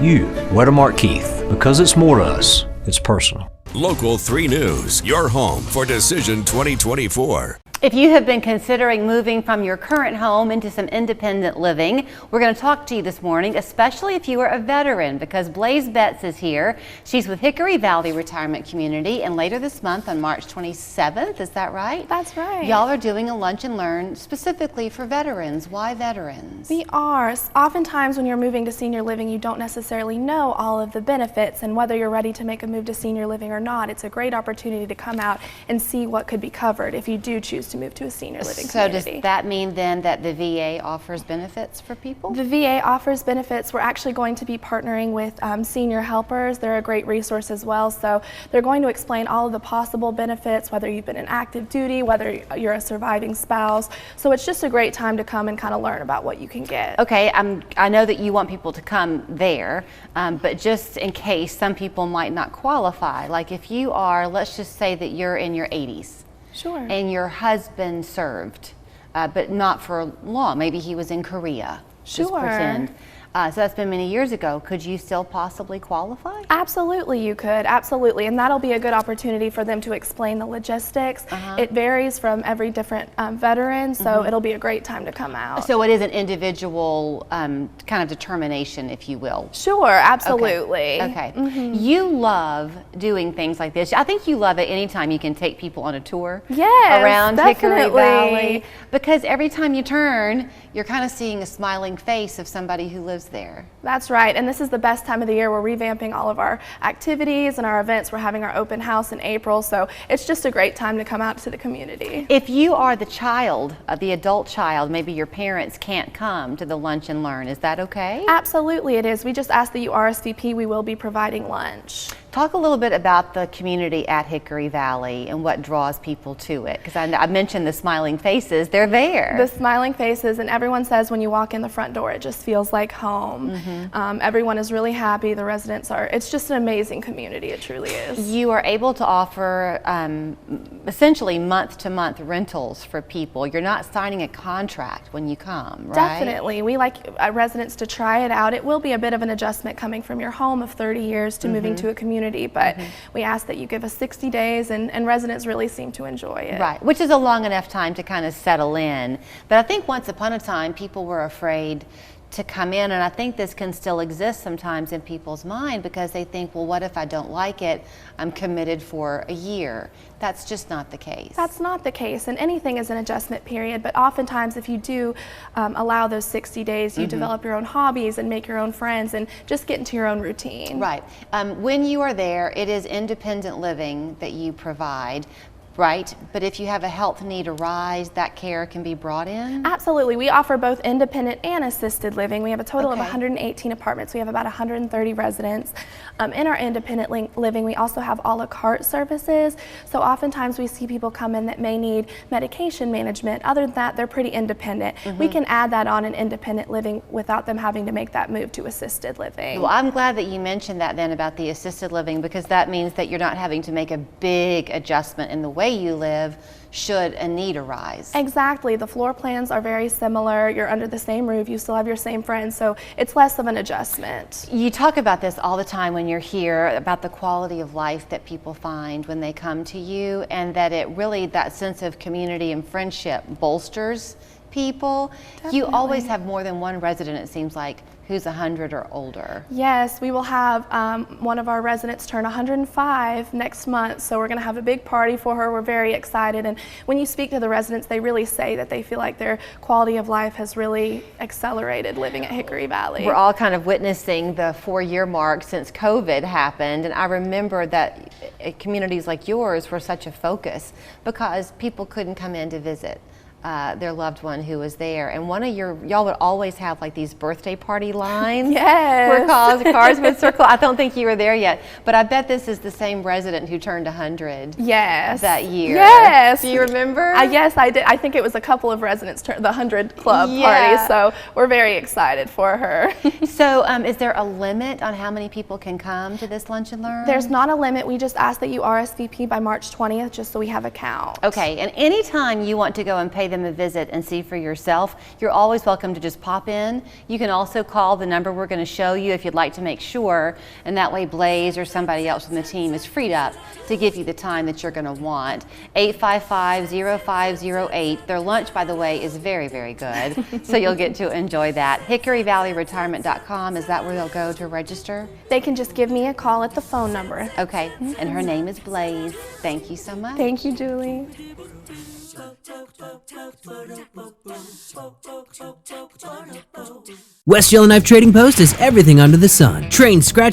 You, Wedemark Keith, because it's more to us, it's personal. Local 3 News, your home for Decision 2024. If you have been considering moving from your current home into some independent living, we're going to talk to you this morning, especially if you are a veteran, because Blaze Betts is here. She's with Hickory Valley Retirement Community, and later this month on March 27th, is that right? That's right. Y'all are doing a lunch and learn specifically for veterans. Why veterans? We are. Oftentimes when you're moving to senior living, you don't necessarily know all of the benefits, and whether you're ready to make a move to senior living or not, it's a great opportunity to come out and see what could be covered if you do choose to move to a senior living community. So does that mean then that the VA offers benefits for people? The VA offers benefits. We're actually going to be partnering with senior helpers. They're a great resource as well. So they're going to explain all of the possible benefits, whether you've been in active duty, whether you're a surviving spouse. So it's just a great time to come and kind of learn about what you can get. Okay, I know that you want people to come there, but just in case some people might not qualify, like if you are, let's just say that you're in your 80s. Sure. And your husband served, but not for long. Maybe he was in Korea. Sure. Just pretend. So that's been many years ago. Could you still possibly qualify? Absolutely, you could. Absolutely. And that'll be a good opportunity for them to explain the logistics. It varies from every different veteran, so it'll be a great time to come out. So it is an individual kind of determination, if you will. Sure, absolutely. Okay. You love doing things like this. I think you love it anytime you can take people on a tour around Hickory Valley, because every time you turn, you're kind of seeing a smiling face of somebody who lives there. That's right, and this is the best time of the year. We're revamping all of our activities and our events. We're having our open house in April, so it's just a great time to come out to the community. If you are the child, the adult child, maybe your parents can't come to the lunch and learn, is that okay? Absolutely it is. We just ask that you RSVP. We will be providing lunch. Talk a little bit about the community at Hickory Valley and what draws people to it, because I mentioned the smiling faces. They're there. The smiling faces, and everyone says when you walk in the front door, it just feels like home. Everyone is really happy. The residents are. It's just an amazing community. It truly is. You are able to offer essentially month-to-month rentals for people. You're not signing a contract when you come, right? Definitely. We like residents to try it out. It will be a bit of an adjustment coming from your home of 30 years to moving to a community, but we ask that you give us 60 days, and residents really seem to enjoy it. Right, which is a long enough time to kind of settle in. But I think once upon a time, people were afraid to come in, and I think this can still exist sometimes in people's mind, because they think, well, what if I don't like it? I'm committed for a year. That's just not the case. That's not the case, and anything is an adjustment period, but oftentimes if you do allow those 60 days, you develop your own hobbies and make your own friends and just get into your own routine. Right. When you are there, it is independent living that you provide. Right, but if you have a health need arise, that care can be brought in? Absolutely. We offer both independent and assisted living. We have a total of 118 apartments. We have about 130 residents. In our independent living, we also have a la carte services. So oftentimes we see people come in that may need medication management. Other than that, they're pretty independent. We can add that on in independent living without them having to make that move to assisted living. Well, I'm glad that you mentioned that then about the assisted living, because that means that you're not having to make a big adjustment in the way you live should a need arise. Exactly. The floor plans are very similar. You're under the same roof. You still have your same friends, so it's less of an adjustment. You talk about this all the time when you're here, about the quality of life that people find when they come to you, and that it really, that sense of community and friendship bolsters people. Definitely. You always have more than one resident, it seems like, who's 100 or older. Yes, we will have one of our residents turn 105 next month, so we're going to have a big party for her. We're very excited, and when you speak to the residents, they really say that they feel like their quality of life has really accelerated living at Hickory Valley. We're all kind of witnessing the 4-year mark since COVID happened, and I remember that communities like yours were such a focus because people couldn't come in to visit their loved one who was there. And one of y'all would always have like these birthday party lines. Yes. Where cars would circle. I don't think you were there yet, but I bet this is the same resident who turned 100. Yes. That year. Yes. Do you remember? Yes, I did. I think it was a couple of residents turned the 100 Club party, so we're very excited for her. So is there a limit on how many people can come to this Lunch and Learn? There's not a limit. We just ask that you RSVP by March 20th just so we have a count. Okay, and anytime you want to go and pay them a visit and see for yourself. You're always welcome to just pop in. You can also call the number we're going to show you if you'd like to make sure, and that way Blaze or somebody else from the team is freed up to give you the time that you're going to want. 855-0508. Their lunch, by the way, is very, very good, so you'll get to enjoy that. HickoryValleyRetirement.com, is that where they'll go to register? They can just give me a call at the phone number. Okay, and her name is Blaze. Thank you so much. Thank you, Julie. West Yellowknife Trading Post is everything under the sun. Train scratching.